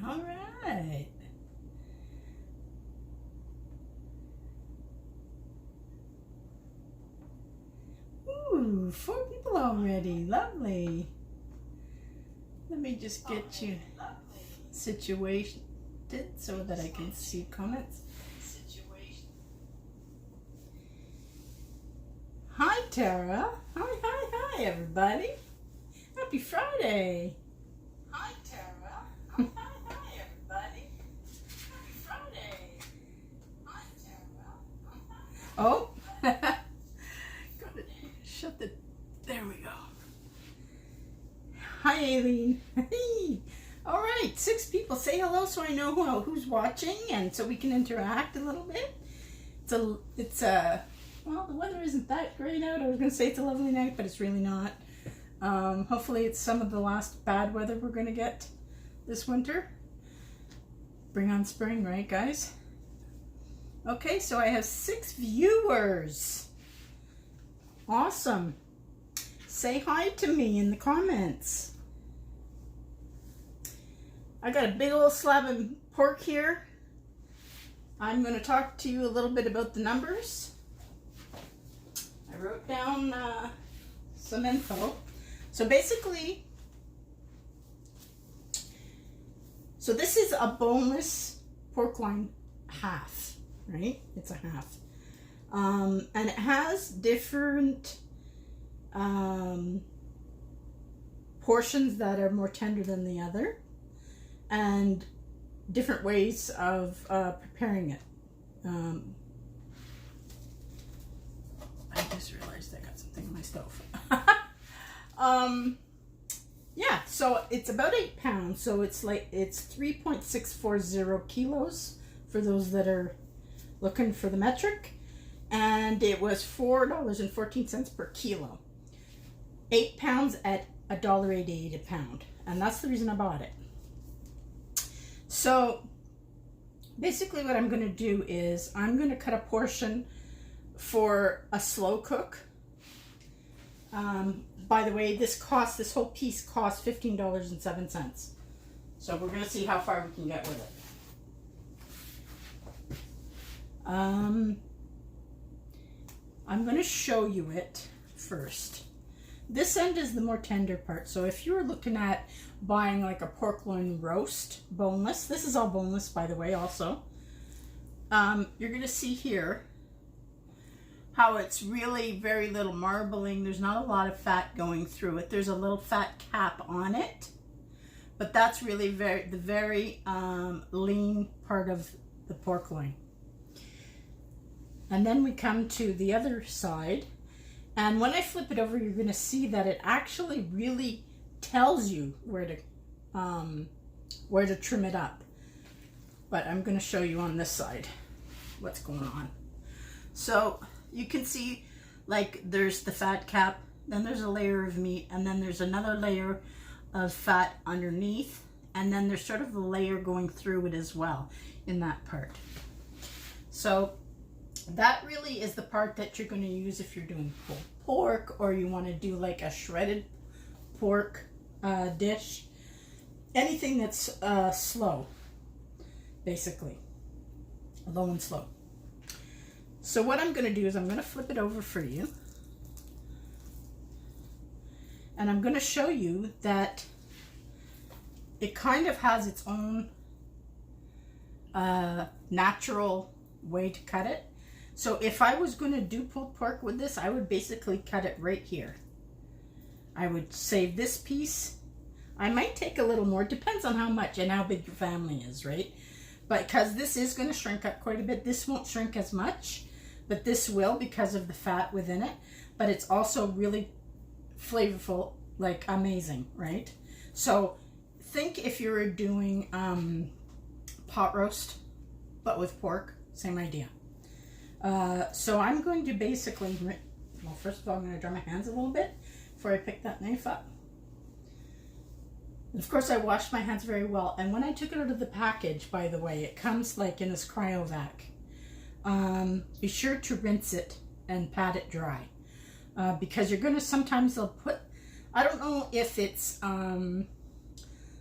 All right. Ooh, 4 people already. Lovely. Let me just get you situated so that I can see comments. Hi, Tara. Hi, everybody. Happy Friday. Hi, Tara. Hi, everybody. Happy Friday. Hi, Tara. Oh. Gotta shut the... There we go. Hi, Aileen. Hey. All right, 6 people. Say hello so I know who's watching and so we can interact a little bit. Well, the weather isn't that great out. I was going to say it's a lovely night, but it's really not. Hopefully it's some of the last bad weather we're going to get this winter. Bring on spring, right, guys? Okay, so I have 6 viewers. Awesome. Say hi to me in the comments. I got a big old slab of pork here. I'm going to talk to you a little bit about the numbers. I wrote down some info. So basically, this is a boneless pork loin half, right? It's a half. And it has different portions that are more tender than the other and different ways of preparing it. I just realized I got something on my stove. Yeah, so it's about 8 pounds. So it's 3.640 kilos for those that are looking for the metric. And it was $4.14 per kilo. 8 pounds at $1.88 a pound. And that's the reason I bought it. So basically what I'm going to do is I'm going to cut a portion for a slow cook. By the way, this whole piece costs $15.07. So we're going to see how far we can get with it. I'm going to show you it first. This end is the more tender part. So if you're looking at buying like a pork loin roast, boneless, this is all boneless by the way also, you're going to see here how it's really very little marbling. There's not a lot of fat going through it. There's a little fat cap on it, but that's really the very lean part of the pork loin. And then we come to the other side, and when I flip it over, you're going to see that it actually really tells you where to trim it up. But I'm going to show you on this side what's going on. So you can see, like, there's the fat cap, then there's a layer of meat, and then there's another layer of fat underneath, and then there's sort of a layer going through it as well in that part. So that really is the part that you're going to use if you're doing pulled pork, or you want to do like a shredded pork dish. Anything that's slow, basically. Low and slow. So what I'm going to do is I'm going to flip it over for you. And I'm going to show you that it kind of has its own natural way to cut it. So if I was going to do pulled pork with this, I would basically cut it right here. I would save this piece. I might take a little more, depends on how much and how big your family is, right? But because this is going to shrink up quite a bit, this won't shrink as much, but this will because of the fat within it. But it's also really flavorful, like amazing, right? So think if you were doing pot roast, but with pork, same idea. So I'm going to basically, well, first of all, I'm going to dry my hands a little bit before I pick that knife up. And of course, I washed my hands very well. And when I took it out of the package, by the way, it comes like in this cryovac. Be sure to rinse it and pat it dry. Because you're going to, sometimes they'll put, I don't know if it's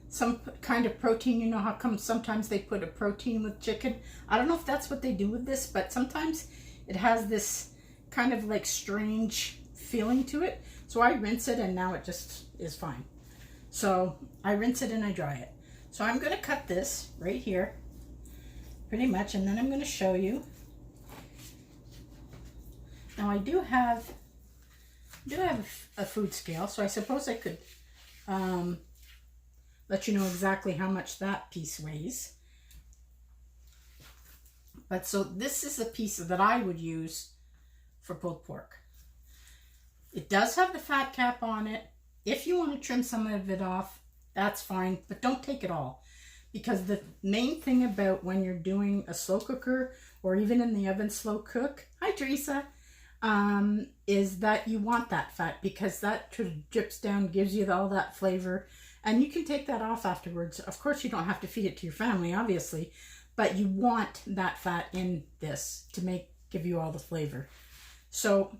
some kind of protein. You know how come sometimes they put a protein with chicken? I don't know if that's what they do with this, but sometimes it has this kind of like strange feeling to it. So I rinse it and now it just is fine. So I rinse it and I dry it. So I'm going to cut this right here pretty much, and then I'm going to show you. Now I do have a food scale, so I suppose I could let you know exactly how much that piece weighs. But so this is the piece that I would use for pulled pork. It does have the fat cap on it. If you want to trim some of it off, that's fine, but don't take it all. Because the main thing about when you're doing a slow cooker or even in the oven slow cook, hi Teresa, is that you want that fat, because that drips down, gives you all that flavor, and you can take that off afterwards. Of course, you don't have to feed it to your family, obviously, but you want that fat in this to give you all the flavor. So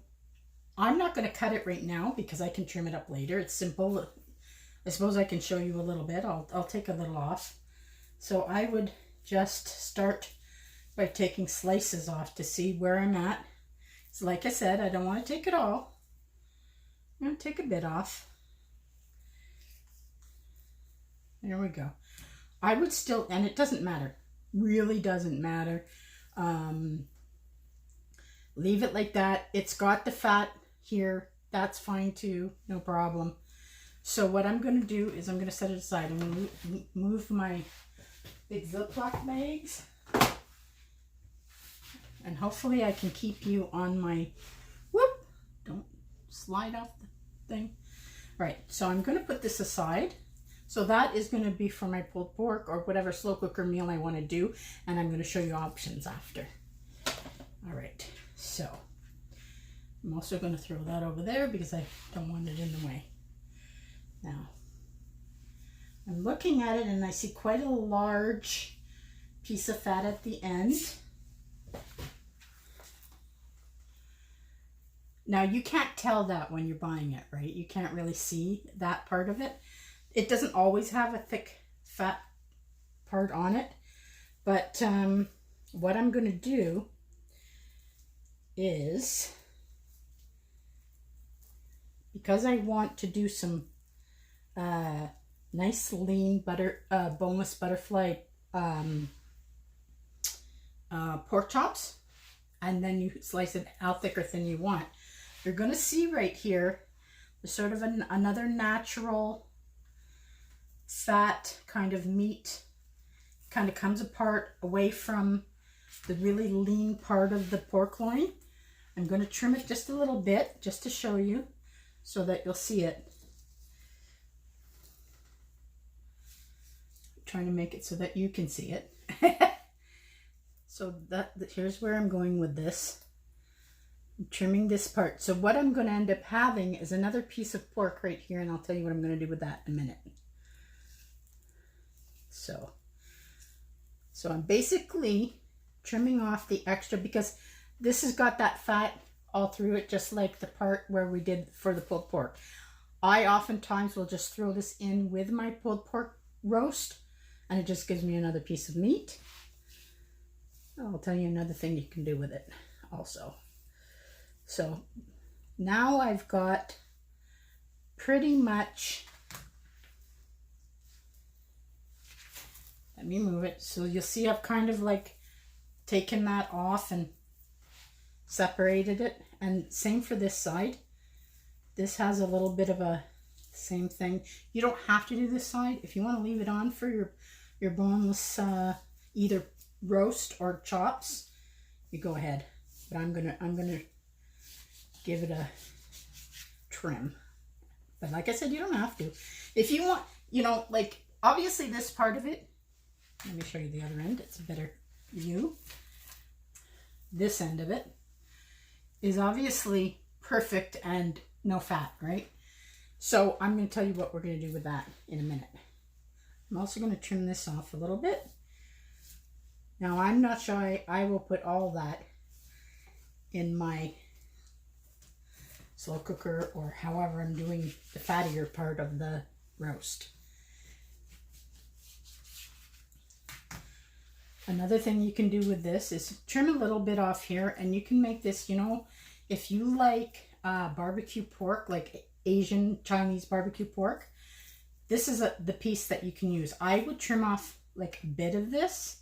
I'm not going to cut it right now because I can trim it up later. It's simple. I suppose I can show you a little bit. I'll take a little off. So I would just start by taking slices off to see where I'm at. So like I said, I don't want to take it all. I'm going to take a bit off. There we go. I would still, and it doesn't matter, really doesn't matter. Leave it like that. It's got the fat here. That's fine too, no problem. So what I'm going to do is I'm going to set it aside. I'm going to move my big Ziploc bags. And hopefully I can keep you on my, whoop, don't slide off the thing. Right, so I'm going to put this aside. So that is going to be for my pulled pork or whatever slow cooker meal I want to do. And I'm going to show you options after. All right, so I'm also going to throw that over there because I don't want it in the way. Now, I'm looking at it and I see quite a large piece of fat at the end. Now, you can't tell that when you're buying it, right? You can't really see that part of it. It doesn't always have a thick fat part on it. But what I'm going to do is, because I want to do some nice lean boneless butterfly pork chops, and then you slice it how thick or thin you want. You're going to see right here, there's sort of another natural fat kind of meat, kind of comes apart away from the really lean part of the pork loin. I'm going to trim it just a little bit, just to show you, so that you'll see it. I'm trying to make it so that you can see it. So here's where I'm going with this. I'm trimming this part. So what I'm going to end up having is another piece of pork right here, and I'll tell you what I'm going to do with that in a minute. So I'm basically trimming off the extra because this has got that fat all through it, just like the part where we did for the pulled pork. I oftentimes will just throw this in with my pulled pork roast, and it just gives me another piece of meat. I'll tell you another thing you can do with it also. So now I've got pretty much, let me move it. So you'll see I've kind of like taken that off and separated it. And same for this side. This has a little bit of a same thing. You don't have to do this side. If you want to leave it on for your boneless either roast or chops, you go ahead. But I'm gonna give it a trim. But like I said, you don't have to. If you want, you know, like obviously this part of it, let me show you the other end. It's a better view. This end of it is obviously perfect and no fat, right? So I'm going to tell you what we're going to do with that in a minute. I'm also going to trim this off a little bit. Now I'm not sure I will put all that in my slow cooker or however I'm doing the fattier part of the roast. Another thing you can do with this is trim a little bit off here, and you can make this, you know, if you like barbecue pork, like Asian Chinese barbecue pork, this is the piece that you can use. I would trim off like a bit of this,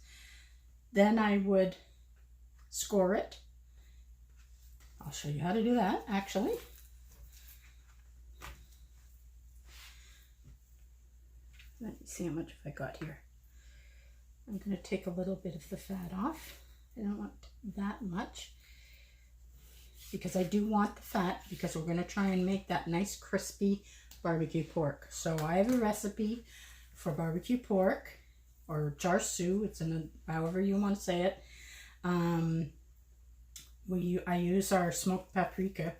then I would score it. I'll show you how to do that actually. Let me see how much I got here. I'm going to take a little bit of the fat off. I don't want that much because I do want the fat, because we're going to try and make that nice crispy barbecue pork. So I have a recipe for barbecue pork, or char siu, it's in a, however you want to say it. I use our smoked paprika,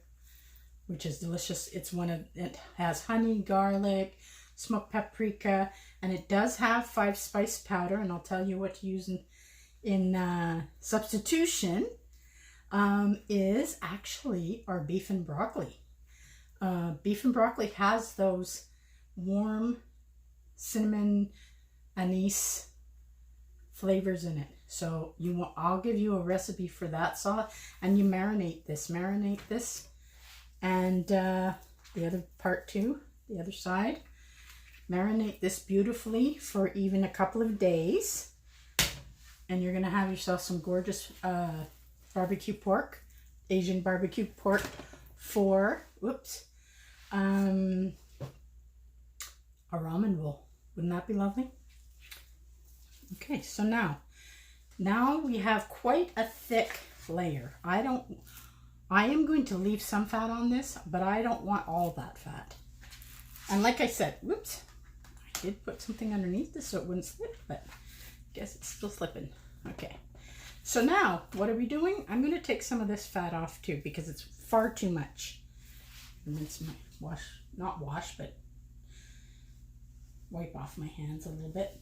which is delicious. It has honey, garlic, smoked paprika, and it does have 5 spice powder, and I'll tell you what to use in substitution. Is actually our beef and broccoli. Beef and broccoli has those warm cinnamon anise flavors in it. So I'll give you a recipe for that sauce, and you marinate this, and the other part too, the other side. Marinate this beautifully for even a couple of days, and you're gonna have yourself some gorgeous barbecue pork, Asian barbecue pork for, a ramen bowl. Wouldn't that be lovely? Okay, so now we have quite a thick layer. I am going to leave some fat on this, but I don't want all that fat. And like I said, I did put something underneath this so it wouldn't slip, but I guess it's still slipping. Okay. So now, what are we doing? I'm going to take some of this fat off too, because it's far too much. And rinse my but wipe off my hands a little bit.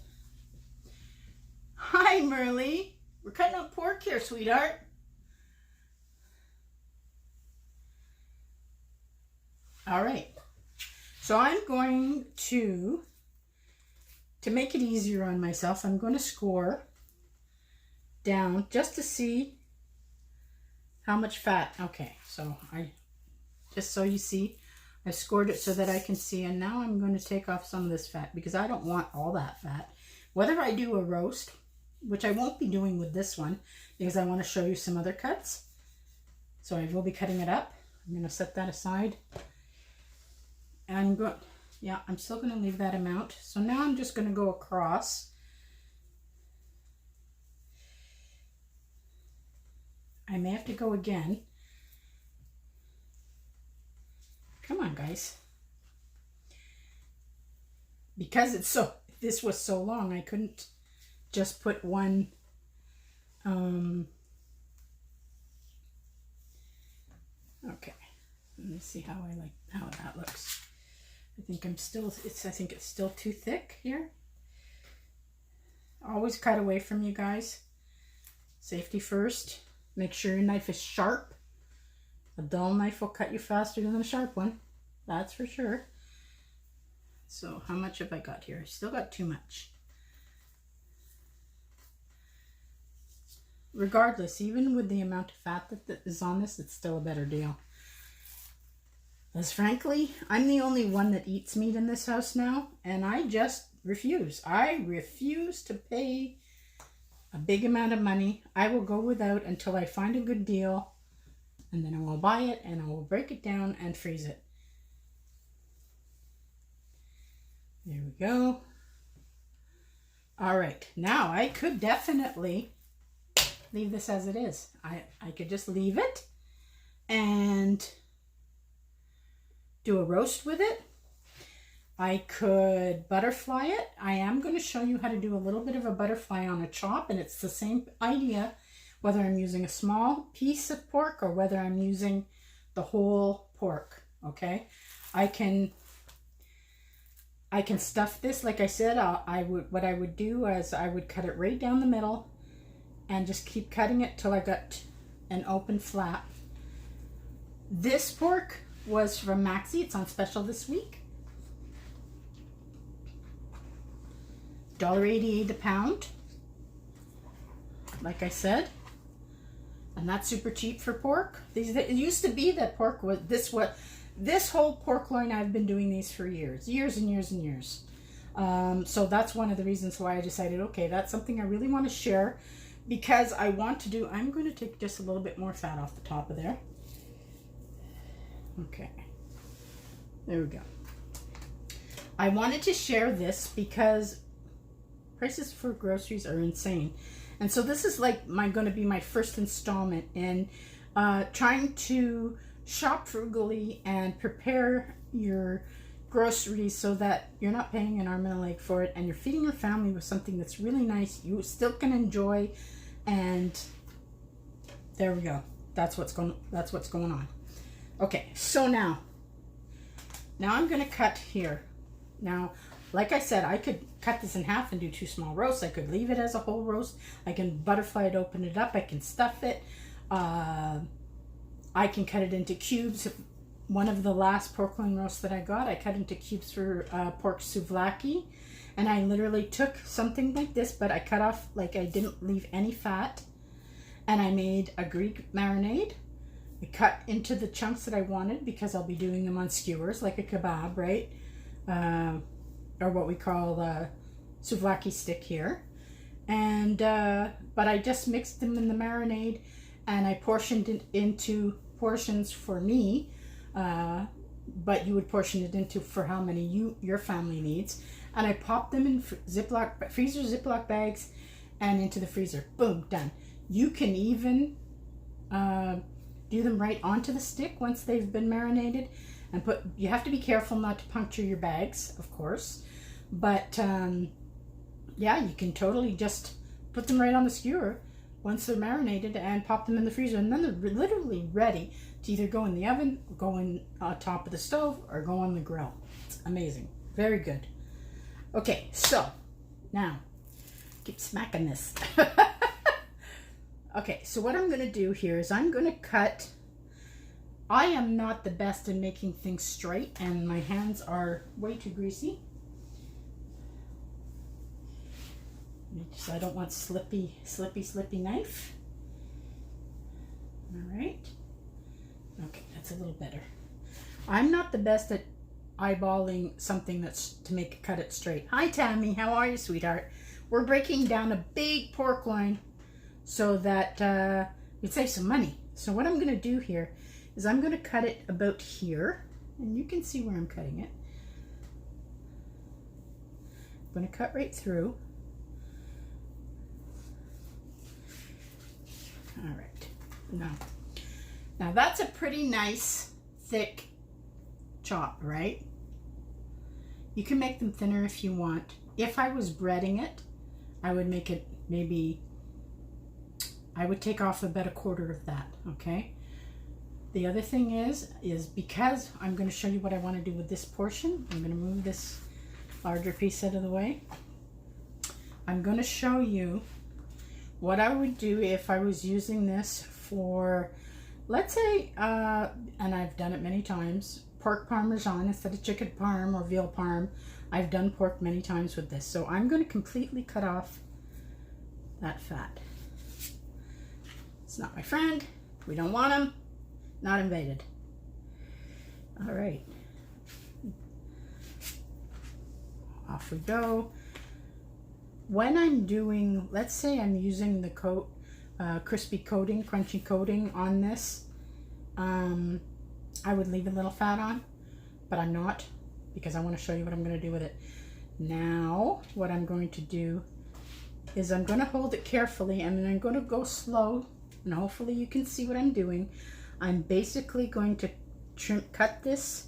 Hi, Merle. We're cutting up pork here, sweetheart. All right. So I'm going to make it easier on myself, I'm going to score down just to see how much fat. Okay, so just so you see, I scored it so that I can see, and now I'm going to take off some of this fat because I don't want all that fat. Whether I do a roast, which I won't be doing with this one because I want to show you some other cuts, so I will be cutting it up. I'm going to set that aside. And I'm still going to leave that amount. So now I'm just going to go across. I may have to go again. Come on, guys. Because this was so long, I couldn't just put one. Okay. Let me see how that looks. I think it's still too thick here. Always cut away from you guys. Safety first. Make sure your knife is sharp. A dull knife will cut you faster than a sharp one. That's for sure. So how much have I got here? I still got too much. Regardless, even with the amount of fat that is on this, it's still a better deal. As frankly, I'm the only one that eats meat in this house now, and I just refuse. I refuse to pay a big amount of money. I will go without until I find a good deal, and then I will buy it, and I will break it down and freeze it. There we go. All right, now I could definitely leave this as it is. I could just leave it and do a roast with it. I could butterfly it. I am going to show you how to do a little bit of a butterfly on a chop, and it's the same idea whether I'm using a small piece of pork or whether I'm using the whole pork. Okay, I can stuff this, like I said. What I would do is I would cut it right down the middle and just keep cutting it till I got an open flap. This pork was from Maxi. It's on special this week. $1.88 a pound. like I said. And that's super cheap for pork. It used to be that pork was this whole pork loin. I've been doing these for years and years and years. So that's one of the reasons why I decided, okay, that's something I really want to share, because I want to do. I'm going to take just a little bit more fat off the top of there. Okay, there we go. I wanted to share this because prices for groceries are insane. And so this is like going to be my first installment in trying to shop frugally and prepare your groceries so that you're not paying an arm and a leg for it, and you're feeding your family with something that's really nice, you still can enjoy. And there we go. That's what's going on. Okay, so now I'm going to cut here. Now, like I said, I could cut this in half and do 2 small roasts. I could leave it as a whole roast. I can butterfly it, open it up. I can stuff it. I can cut it into cubes. One of the last pork loin roasts that I got, I cut into cubes for pork souvlaki. And I literally took something like this, but I cut off, like I didn't leave any fat. And I made a Greek marinade. I cut into the chunks that I wanted because I'll be doing them on skewers, like a kebab, right? Or what we call the souvlaki stick here. And but I just mixed them in the marinade, and I portioned it into portions for me, but you would portion it into for how many your family needs. And I popped them in freezer Ziploc bags and into the freezer. Boom, done. You can even do them right onto the stick once they've been marinated. And you have to be careful not to puncture your bags, of course. But yeah, you can totally just put them right on the skewer once they're marinated and pop them in the freezer. And then they're literally ready to either go in the oven, go on top of the stove, or go on the grill. It's amazing. Very good. Okay, so now, keep smacking this. Okay, so what I'm going to do here is I'm going to cut. I am not the best in making things straight, and my hands are way too greasy. Because I don't want slippy knife. All right. Okay, that's a little better. I'm not the best at eyeballing something that's to cut it straight. Hi, Tammy. How are you, sweetheart? We're breaking down a big pork loin so that we'd save some money. So what I'm going to do here is I'm going to cut it about here, and you can see where I'm cutting it. I'm going to cut right through. All right. Now that's a pretty nice thick chop, right? You can make them thinner if you want. If I was breading it, I would make it I would take off about 1/4 of that, okay? The other thing is because I'm going to show you what I want to do with this portion, I'm going to move this larger piece out of the way. I'm going to show you what I would do if I was using this for, let's say, and I've done it many times, pork parmesan instead of chicken parm or veal parm. I've done pork many times with this. So I'm going to completely cut off that fat. It's not my friend. We don't want him. Not invited. All right. Off we go. When I'm doing, let's say I'm using the crispy coating, crunchy coating on this, I would leave a little fat on, but I'm not, because I want to show you what I'm going to do with it. Now, what I'm going to do is I'm going to hold it carefully, and then I'm going to go slow, and hopefully you can see what I'm doing. I'm basically going to cut this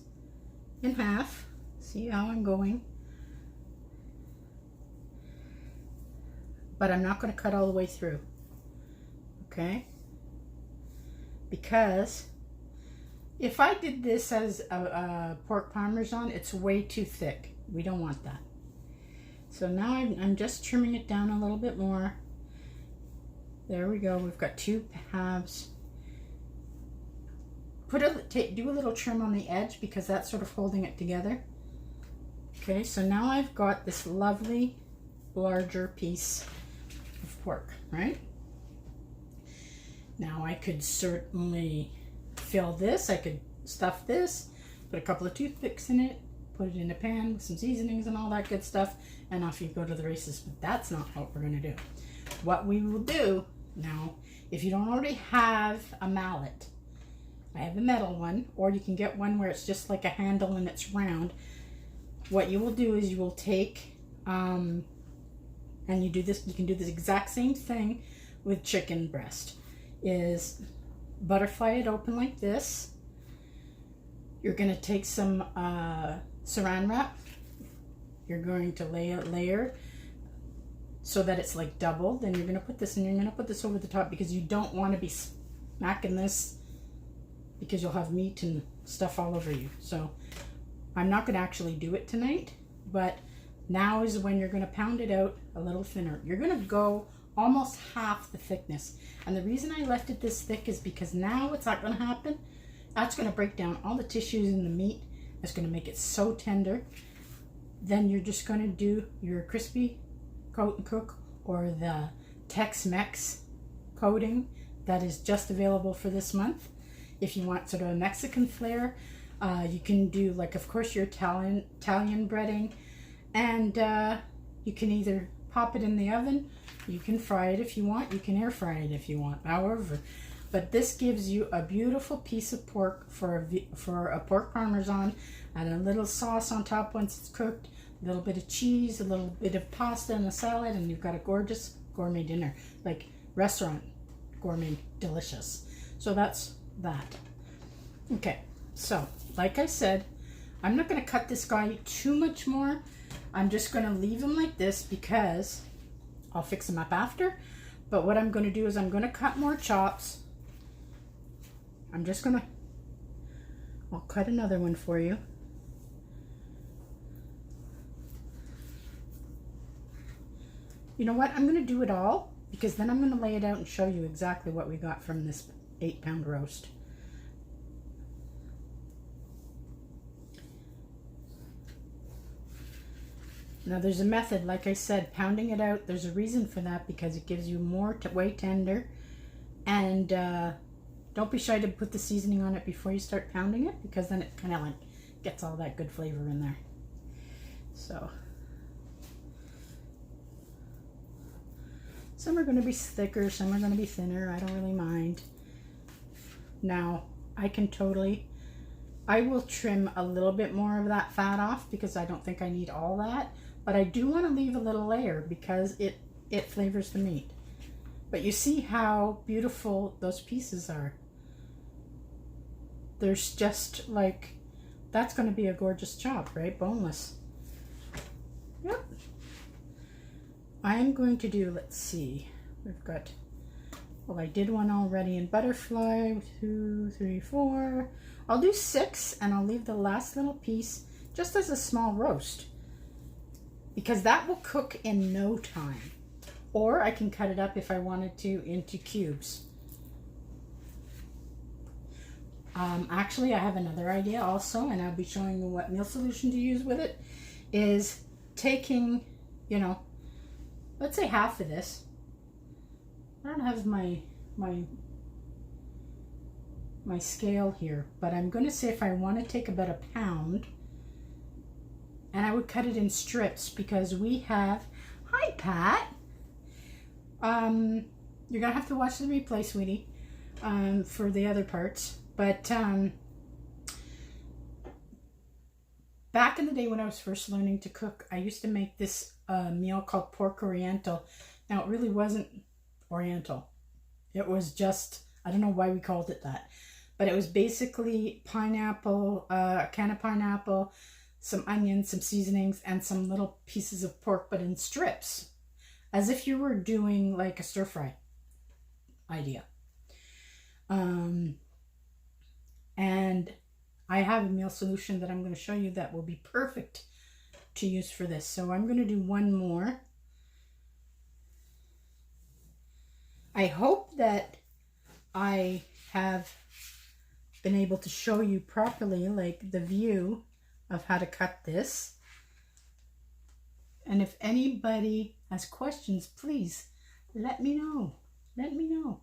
in half. See how I'm going? But I'm not going to cut all the way through, okay? Because if I did this as a pork parmesan, it's way too thick. We don't want that. So now I'm just trimming it down a little bit more. There we go. We've got 2 halves. Do a little trim on the edge because that's sort of holding it together. Okay, so now I've got this lovely larger piece of pork, right? Now I could certainly fill this. I could stuff this, put a couple of toothpicks in it, put it in a pan with some seasonings and all that good stuff, and off you go to the races. But that's not what we're going to do. What we will do now, if you don't already have a mallet, I have a metal one, or you can get one where it's just like a handle and it's round. What you will do is you will take, and you do this, you can do this exact same thing with chicken breast, is butterfly it open like this. You're going to take some saran wrap. You're going to lay a layer so that it's like double. Then you're going to put this, and you're going to put this over the top, because you don't want to be smacking this, because you'll have meat and stuff all over you. So I'm not going to actually do it tonight, but now is when you're going to pound it out a little thinner. You're going to go almost half the thickness. And the reason I left it this thick is because now what's not going to happen? That's going to break down all the tissues in the meat. It's going to make it so tender. Then you're just going to do your crispy coat and cook, or the Tex-Mex coating that is just available for this month. If you want sort of a Mexican flair, you can do, like, of course, your Italian breading, and you can either pop it in the oven, you can fry it if you want, you can air fry it if you want, however. But this gives you a beautiful piece of pork for a pork parmesan, and a little sauce on top once it's cooked, a little bit of cheese, a little bit of pasta and a salad, and you've got a gorgeous gourmet dinner, like restaurant gourmet delicious. So that's that. Okay, so like I said, I'm not going to cut this guy too much more. I'm just going to leave him like this, because I'll fix him up after. But what I'm going to do is I'm going to cut more chops. I'll cut another one for you. You know what? I'm going to do it all, because then I'm going to lay it out and show you exactly what we got from this 8-pound roast. Now there's a method, like I said, pounding it out. There's a reason for that, because it gives you more way tender. And don't be shy to put the seasoning on it before you start pounding it, because then it kind of like gets all that good flavor in there. So some are going to be thicker, some are going to be thinner. I don't really mind. Now I will trim a little bit more of that fat off, because I don't think I need all that. But I do want to leave a little layer, because it flavors the meat. But you see how beautiful those pieces are. There's just like, that's going to be a gorgeous chop, right? Boneless. Yep. I am going to do, let's see, we've got, well, I did one already in butterfly, 2, 3, 4. I'll do 6, and I'll leave the last little piece just as a small roast, because that will cook in no time. Or I can cut it up if I wanted to into cubes. Actually, I have another idea also, and I'll be showing you what meal solution to use with it, is taking, you know, let's say half of this. I don't have my scale here, but I'm going to say if I want to take about 1 pound, and I would cut it in strips, because we have, hi Pat, you're going to have to watch the replay, sweetie, for the other parts, but back in the day when I was first learning to cook, I used to make this meal called pork oriental. Now, it really wasn't oriental. It was just, I don't know why we called it that, but it was basically pineapple, a can of pineapple, some onions, some seasonings, and some little pieces of pork, but in strips, as if you were doing like a stir fry idea. And I have a meal solution that I'm going to show you that will be perfect to use for this. So I'm going to do one more. I hope that I have been able to show you properly, like the view of how to cut this. And if anybody has questions, please let me know. Let me know.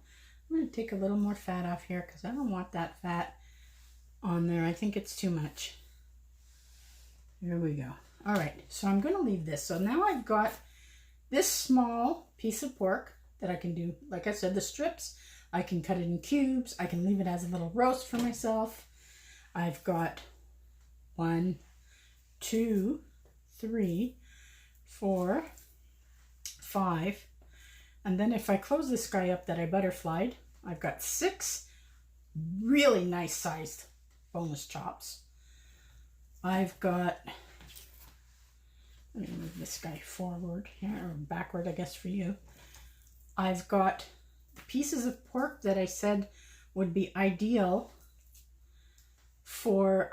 I'm going to take a little more fat off here because I don't want that fat on there. I think it's too much. Here we go. All right, so I'm going to leave this. So now I've got this small piece of pork that I can do, like I said, the strips. I can cut it in cubes. I can leave it as a little roast for myself. I've got 1, 2, 3, 4, 5. And then if I close this guy up that I butterflied, I've got 6 really nice sized boneless chops. I've got, let me move this guy forward here, or backward, I guess, for you. I've got pieces of pork that I said would be ideal for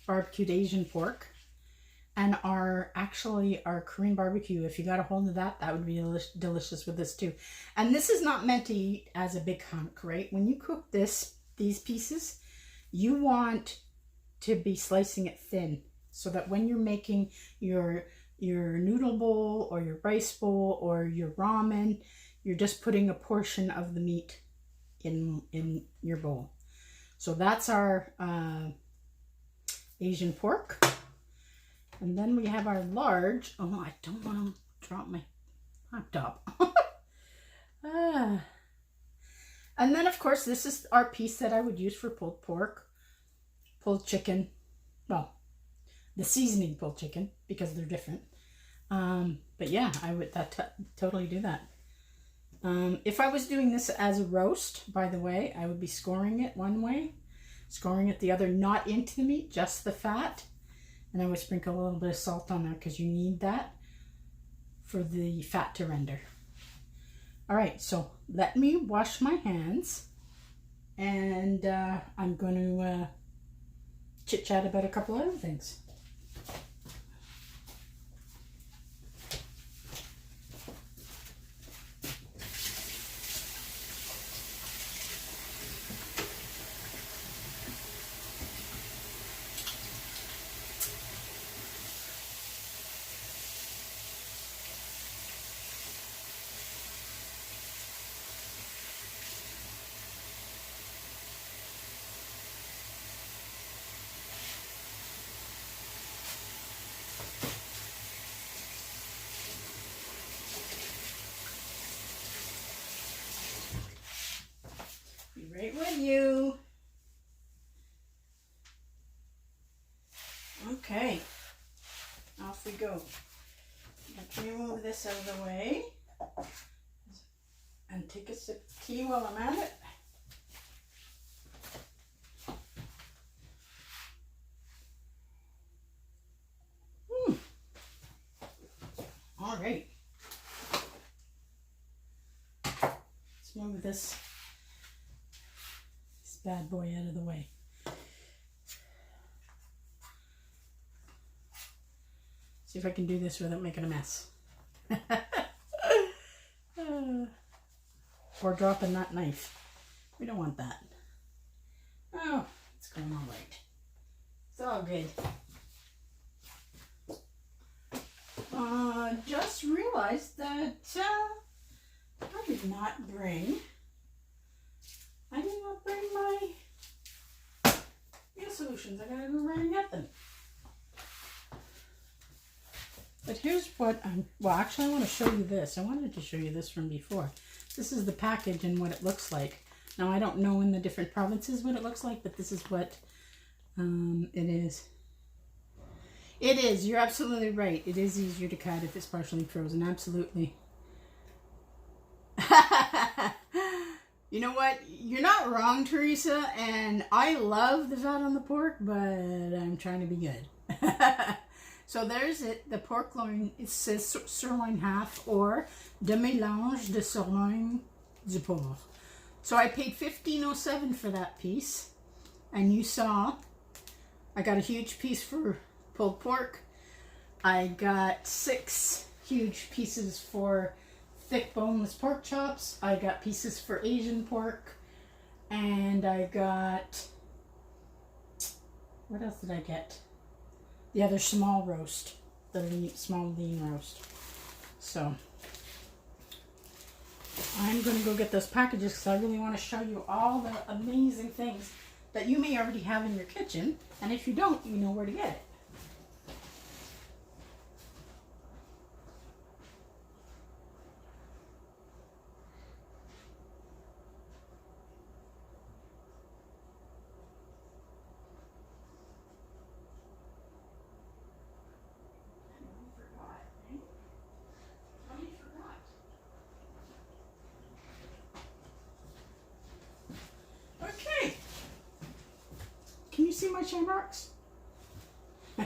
barbecued Asian pork, and are actually our Korean barbecue. If you got a hold of that, that would be delicious with this too. And this is not meant to eat as a big hunk, right? When you cook these pieces, you want to be slicing it thin so that when you're making your noodle bowl or your rice bowl or your ramen, you're just putting a portion of the meat in your bowl. So that's our Asian pork. And then we have our large, oh, I don't want to drop my laptop. And then, of course, this is our piece that I would use for pulled pork, pulled chicken. Well, the seasoning pulled chicken, because they're different. But yeah, I would totally do that. If I was doing this as a roast, by the way, I would be scoring it one way, scoring it the other, not into the meat, just the fat. And I would sprinkle a little bit of salt on there because you need that for the fat to render. All right, so let me wash my hands, and I'm going to chit-chat about a couple other things. Right with you. Okay, off we go. Let me move this out of the way and take a sip of tea while I'm at it. All right. Let's move this bad boy out of the way. See if I can do this without making a mess. Or dropping that knife. We don't want that. Oh, it's going all right. It's all good. Just realized that I did not bring my meal solutions. I gotta go run and get them. But here's what well, actually I want to show you this. I wanted to show you this from before. This is the package and what it looks like. Now, I don't know in the different provinces what it looks like, but this is what it is. It is. You're absolutely right. It is easier to cut if it's partially frozen. Absolutely. You know what? You're not wrong, Teresa, and I love the fat on the pork, but I'm trying to be good. So there's it, the pork loin. It says sirloin half or de mélange de sirloin du porc. So I paid $15.07 for that piece, and you saw I got a huge piece for pulled pork. I got 6 huge pieces for thick boneless pork chops. I got pieces for Asian pork, and I got, what else did I get? The other small roast, the small lean roast. So I'm going to go get those packages because I really want to show you all the amazing things that you may already have in your kitchen. And if you don't, you know where to get it. Okay. Can you see my shine marks? All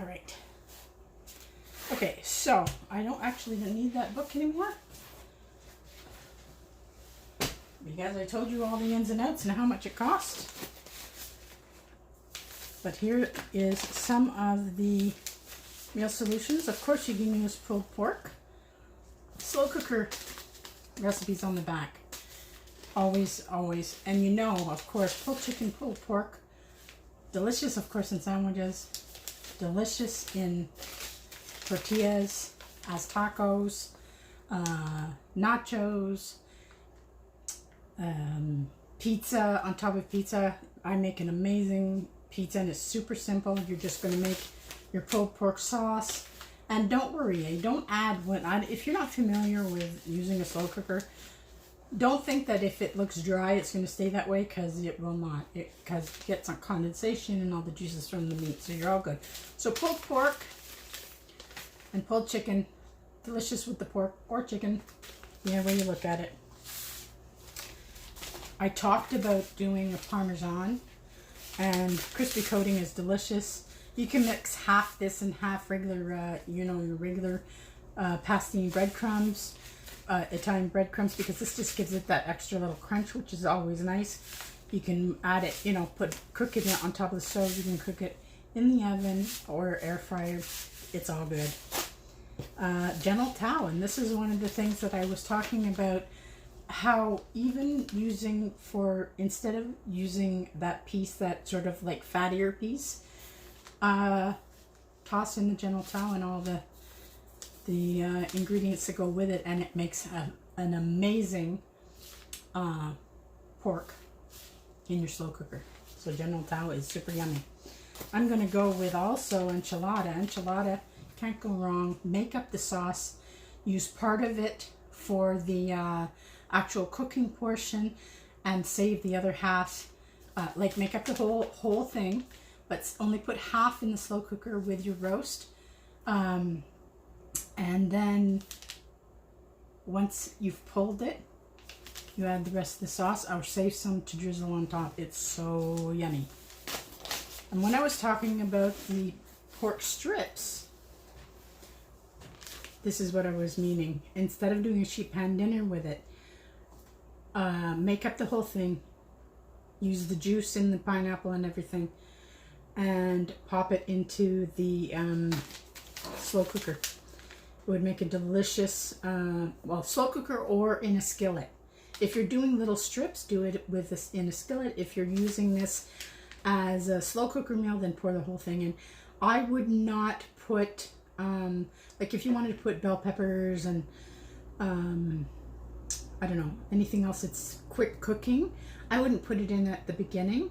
right. Okay, so I don't actually need that book anymore because I told you all the ins and outs and how much it costs. But here is some of the meal solutions. Of course, you can use pulled pork. Slow cooker recipes on the back. Always, always. And you know, of course, pulled chicken, pulled pork. Delicious, of course, in sandwiches. Delicious in tortillas, as tacos, nachos, pizza, on top of pizza. I make an amazing pizza and it's super simple. You're just going to make your pulled pork sauce. And don't worry, don't add if you're not familiar with using a slow cooker, don't think that if it looks dry, it's going to stay that way, because it will not. Because it gets some condensation and all the juices from the meat, so you're all good. So pulled pork and pulled chicken, delicious with the pork or chicken, yeah, way you look at it. I talked about doing a Parmesan, and crispy coating is delicious. You can mix half this and half regular, your regular pastine breadcrumbs, Italian breadcrumbs, because this just gives it that extra little crunch, which is always nice. You can add it, cook it on top of the stove. You can cook it in the oven or air fryer. It's all good. Gentle towel, and this is one of the things that I was talking about, how even instead of using that piece, that sort of like fattier piece, toss in the gentle towel and all the ingredients that go with it, and it makes an amazing pork in your slow cooker. So gentle towel is super yummy. I'm going to go with also enchilada. Enchilada, can't go wrong. Make up the sauce. Use part of it for the actual cooking portion and save the other half. Make up the whole thing, but only put half in the slow cooker with your roast. And then once you've pulled it, you add the rest of the sauce, or save some to drizzle on top. It's so yummy. And when I was talking about the pork strips, this is what I was meaning. Instead of doing a sheet pan dinner with it, make up the whole thing. Use the juice in the pineapple and everything, and pop it into the slow cooker. It would make a delicious, slow cooker or in a skillet. If you're doing little strips, do it with this in a skillet. If you're using this as a slow cooker meal, then pour the whole thing in. I would not put, if you wanted to put bell peppers and, I don't know, anything else that's quick cooking, I wouldn't put it in at the beginning.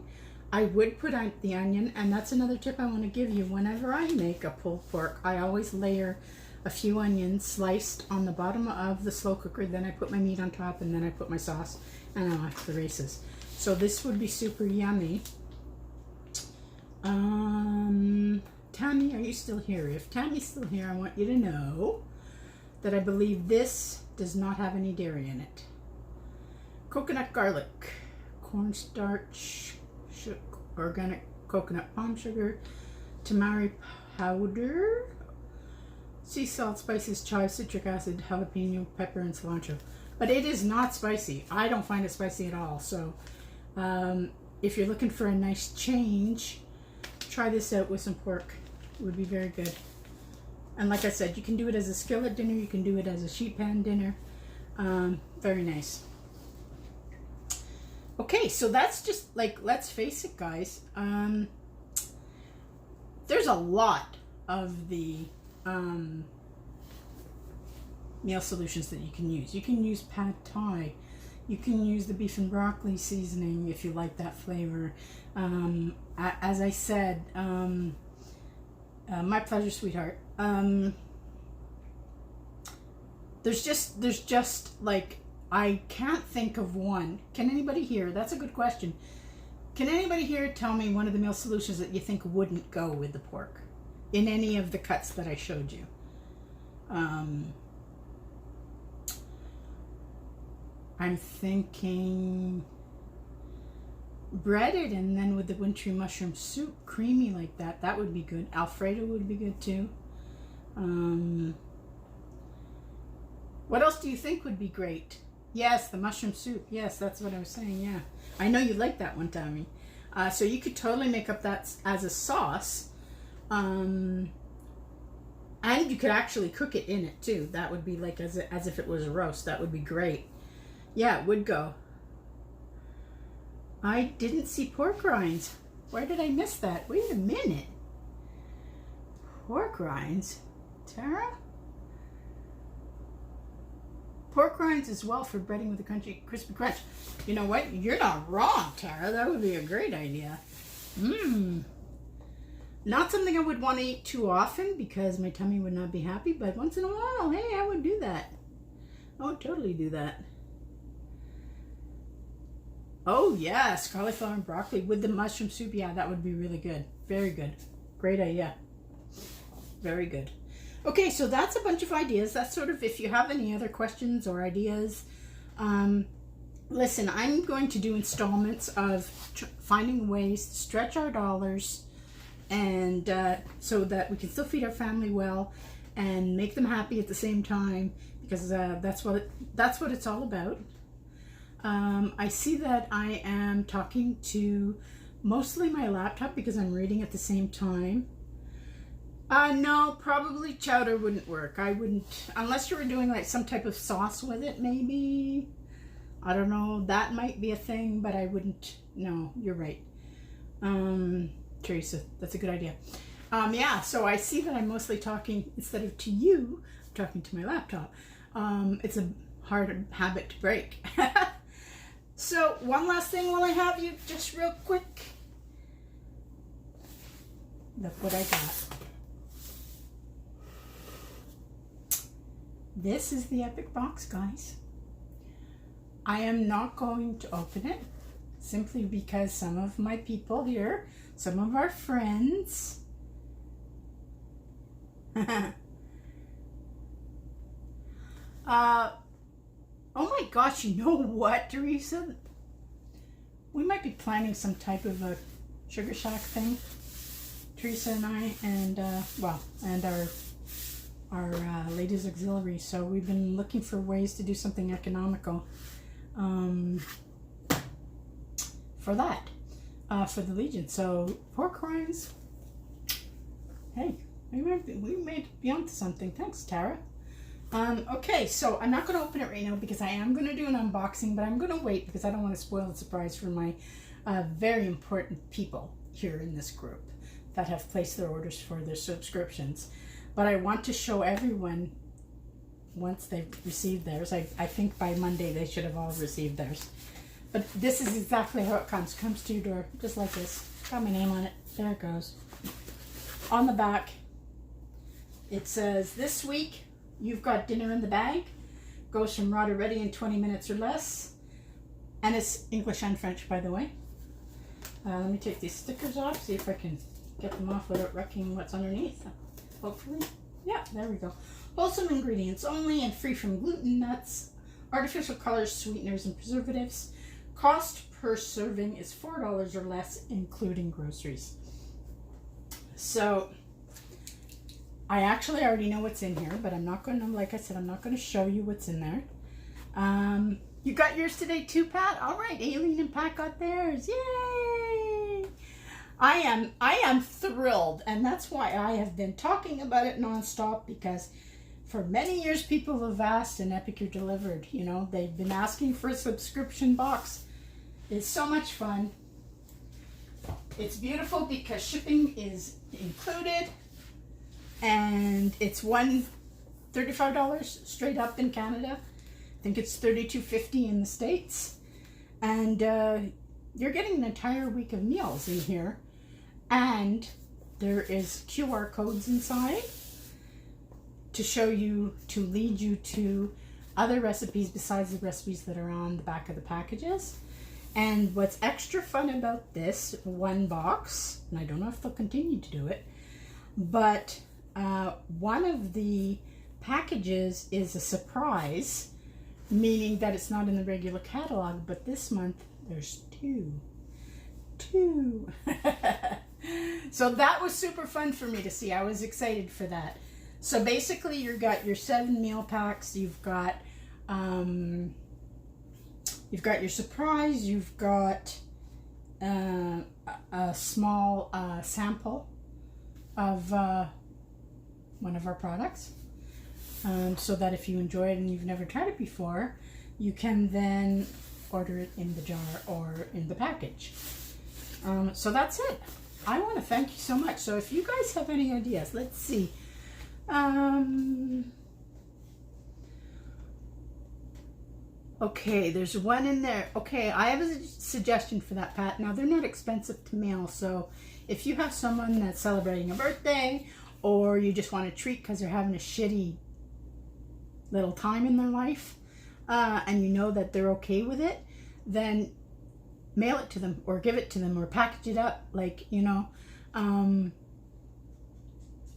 I would put out the onion, and that's another tip I want to give you. Whenever I make a pulled pork, I always layer a few onions sliced on the bottom of the slow cooker, then I put my meat on top, and then I put my sauce, and I'm off the races. So this would be super yummy. Tammy, are you still here? If Tammy's still here, I want you to know that I believe this does not have any dairy in it. Coconut garlic, cornstarch, organic coconut palm sugar, tamari powder, sea salt, spices, chive, citric acid, jalapeno, pepper, and cilantro. But it is not spicy. I don't find it spicy at all. So if you're looking for a nice change, try this out with some pork. It would be very good. And like I said, you can do it as a skillet dinner. You can do it as a sheet pan dinner. Very nice. Okay, so that's just let's face it, guys. There's a lot of the meal solutions that you can use. You can use pad thai. You can use the beef and broccoli seasoning if you like that flavor. As I said, my pleasure, sweetheart. There's just like, I can't think of one. Can anybody here? That's a good question. Can anybody here tell me one of the meal solutions that you think wouldn't go with the pork in any of the cuts that I showed you? I'm thinking breaded and then with the wintry mushroom soup, creamy like that. That would be good. Alfredo would be good too. What else do you think would be great? Yes, the mushroom soup. Yes, that's what I was saying. Yeah, I know you like that one, Tammy. So you could totally make up that as a sauce. And you could actually cook it in it too. That would be like as if it was a roast. That would be great. Yeah, it would go. I didn't see pork rinds. Where did I miss that? Wait a minute. Pork rinds? Tara? Pork rinds as well for breading with a crunchy, crispy crunch. You know what? You're not wrong, Tara. That would be a great idea. Not something I would want to eat too often because my tummy would not be happy, but once in a while, hey, I would do that. I would totally do that. Oh, yes, cauliflower and broccoli with the mushroom soup. Yeah, that would be really good. Very good. Great idea. Very good. Okay, so that's a bunch of ideas. That's sort of, if you have any other questions or ideas, listen, I'm going to do installments of finding ways to stretch our dollars and so that we can still feed our family well and make them happy at the same time, because that's what it's all about. I see that I am talking to mostly my laptop because I'm reading at the same time. No, probably chowder wouldn't work. I wouldn't, unless you were doing like some type of sauce with it, maybe. I don't know, that might be a thing, but I wouldn't. No, you're right. Teresa, that's a good idea. Yeah, so I see that I'm mostly talking, instead of to you, I'm talking to my laptop. It's a hard habit to break. So one last thing while I have you, just real quick. Look what I got. This is the epic box, guys. I am not going to open it simply because some of my people here, some of our friends, oh my gosh, you know what, Teresa? We might be planning some type of a Sugar Shack thing. Teresa and I, and and our ladies auxiliary. So we've been looking for ways to do something economical for that, for the Legion. So pork rinds. Hey, we may be onto something. Thanks, Tara. Okay, so I'm not going to open it right now because I am going to do an unboxing, but I'm going to wait because I don't want to spoil the surprise for my very important people here in this group that have placed their orders for their subscriptions. But I want to show everyone once they've received theirs. I think by Monday they should have all received theirs. But this is exactly how it comes. Comes to your door, just like this. Got my name on it. There it goes. On the back, it says, this week, you've got dinner in the bag. Goes from raw to ready in 20 minutes or less. And it's English and French, by the way. Let me take these stickers off, see if I can get them off without wrecking what's underneath. Hopefully. Yeah, there we go. Wholesome ingredients only and free from gluten, nuts, artificial colors, sweeteners, and preservatives. Cost per serving is $4 or less, including groceries. So, I actually already know what's in here, but I'm not going to, like I said, I'm not going to show you what's in there. You got yours today too, Pat? All right, Aileen and Pat got theirs. Yay! I am thrilled, and that's why I have been talking about it nonstop, because for many years people have asked and Epicure delivered. You know, they've been asking for a subscription box. It's so much fun. It's beautiful because shipping is included, and it's one $35 straight up in Canada. I think it's $32.50 in the States. And you're getting an entire week of meals in here. And there is QR codes inside to show you, to lead you to other recipes besides the recipes that are on the back of the packages. And what's extra fun about this one box, and I don't know if they'll continue to do it, but one of the packages is a surprise, meaning that it's not in the regular catalog, but this month there's two. So that was super fun for me to see. I was excited for that. So basically you've got your 7 meal packs, you've got your surprise, you've got a small sample of one of our products, so that if you enjoy it and you've never tried it before, you can then order it in the jar or in the package. So that's it. I want to thank you so much. So if you guys have any ideas, let's see. Okay, there's one in there. Okay, I have a suggestion for that, Pat. Now, they're not expensive to mail, so if you have someone that's celebrating a birthday, or you just want a treat because they're having a shitty little time in their life, and you know that they're okay with it, then mail it to them, or give it to them, or package it up. Like, you know,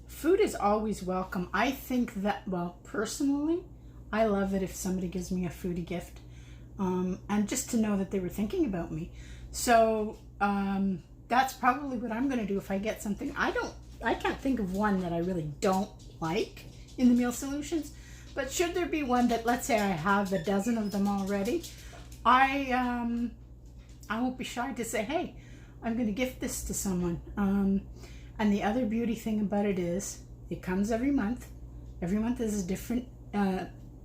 food is always welcome. I think that, well, personally, I love it if somebody gives me a foodie gift, and just to know that they were thinking about me. So that's probably what I'm going to do if I get something. I can't think of one that I really don't like in the meal solutions, but should there be one that, let's say I have a dozen of them already, I won't be shy to say, hey, I'm going to gift this to someone. And the other beauty thing about it is it comes every month. Every month is a different,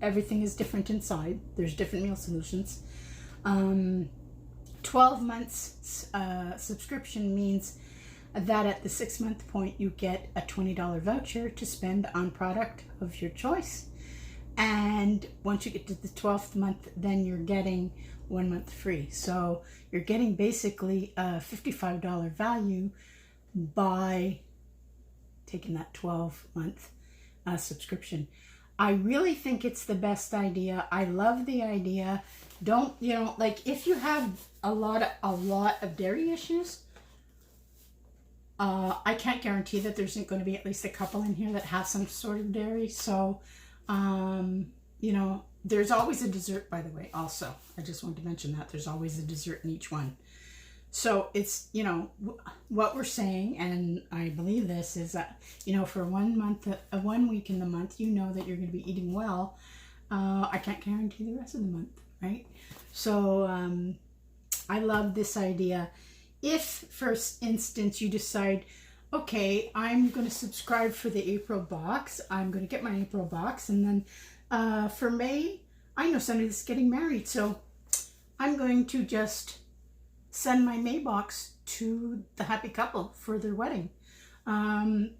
everything is different inside. There's different meal solutions. 12 months subscription means that at the 6-month point you get a $20 voucher to spend on product of your choice. And once you get to the 12th month, then you're getting 1 month free. So you're getting basically a $55 value by taking that 12-month subscription. I really think it's the best idea. I love the idea. Don't, you know, like if you have a lot of dairy issues, I can't guarantee that there isn't going to be at least a couple in here that have some sort of dairy. So, you know, there's always a dessert, by the way, also. I just wanted to mention that. There's always a dessert in each one. So it's, you know, what we're saying, and I believe this, is that, you know, for 1 month, 1 week in the month, you know that you're going to be eating well. I can't guarantee the rest of the month, right? So I love this idea. If, for instance, you decide, okay, I'm going to subscribe for the April box, I'm going to get my April box, and then for May, I know somebody that's getting married, so I'm going to just send my May box to the happy couple for their wedding. And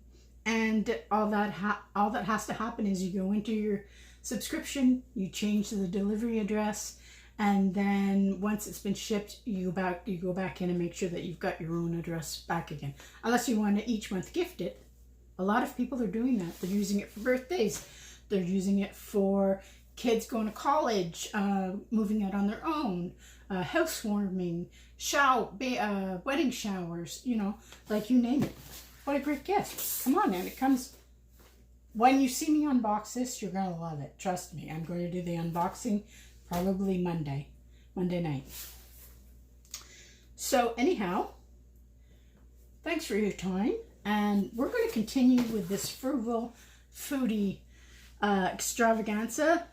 all that has to happen is you go into your subscription, you change the delivery address, and then once it's been shipped, you go back in and make sure that you've got your own address back again. Unless you want to each month gift it. A lot of people are doing that. They're using it for birthdays. They're using it for kids going to college, moving out on their own, housewarming, wedding showers, you know, like you name it. What a great gift. Come on, man. It comes, when you see me unbox this, you're going to love it. Trust me. I'm going to do the unboxing probably Monday night. So anyhow, thanks for your time. And we're going to continue with this frugal foodie extravaganza.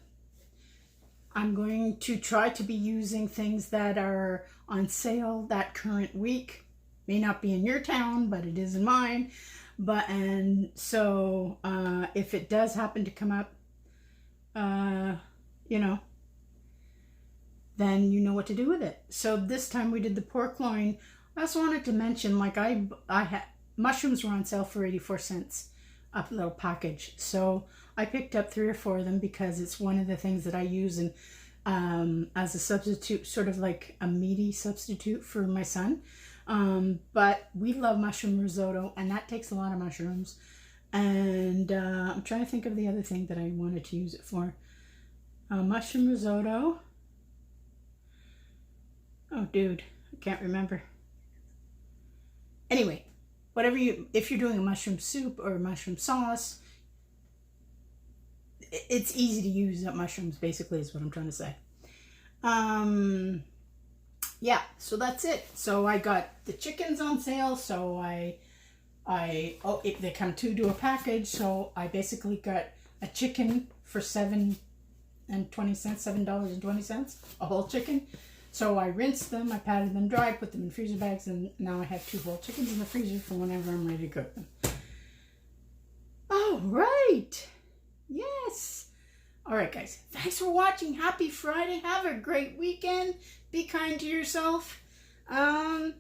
I'm going to try to be using things that are on sale that current week. May not be in your town, but it is in mine. And so if it does happen to come up, you know, then you know what to do with it. So this time we did the pork loin. I also wanted to mention, like, I had mushrooms were on sale for 84 cents a little package. So I picked up 3 or 4 of them because it's one of the things that I use in as a substitute, sort of like a meaty substitute for my son. But we love mushroom risotto, and that takes a lot of mushrooms. And I'm trying to think of the other thing that I wanted to use it for. Mushroom risotto. Oh, dude, I can't remember. Anyway, whatever if you're doing a mushroom soup or a mushroom sauce, it's easy to use up mushrooms, basically, is what I'm trying to say. Yeah, so that's it. So I got the chickens on sale, so they come 2 to a package, so I basically got a chicken for $7.20, $7.20, a whole chicken. So I rinsed them, I patted them dry, put them in freezer bags, and now I have 2 whole chickens in the freezer for whenever I'm ready to cook them. All right. Yes. All right, guys. Thanks for watching. Happy Friday. Have a great weekend. Be kind to yourself. And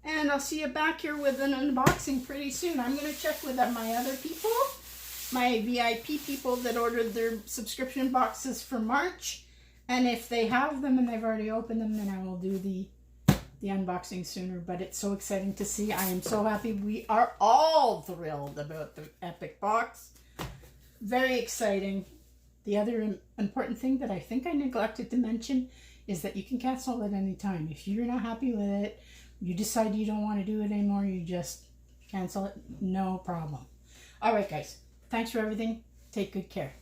I'll see you back here with an unboxing pretty soon. I'm going to check with my other people, my VIP people that ordered their subscription boxes for March. And if they have them and they've already opened them, then I will do the unboxing sooner. But it's so exciting to see. I am so happy. We are all thrilled about the Epic box. Very exciting. The other important thing that I think I neglected to mention is that you can cancel at any time. If you're not happy with it, you decide you don't want to do it anymore, you just cancel it. No problem. All right, guys. Thanks for everything. Take good care.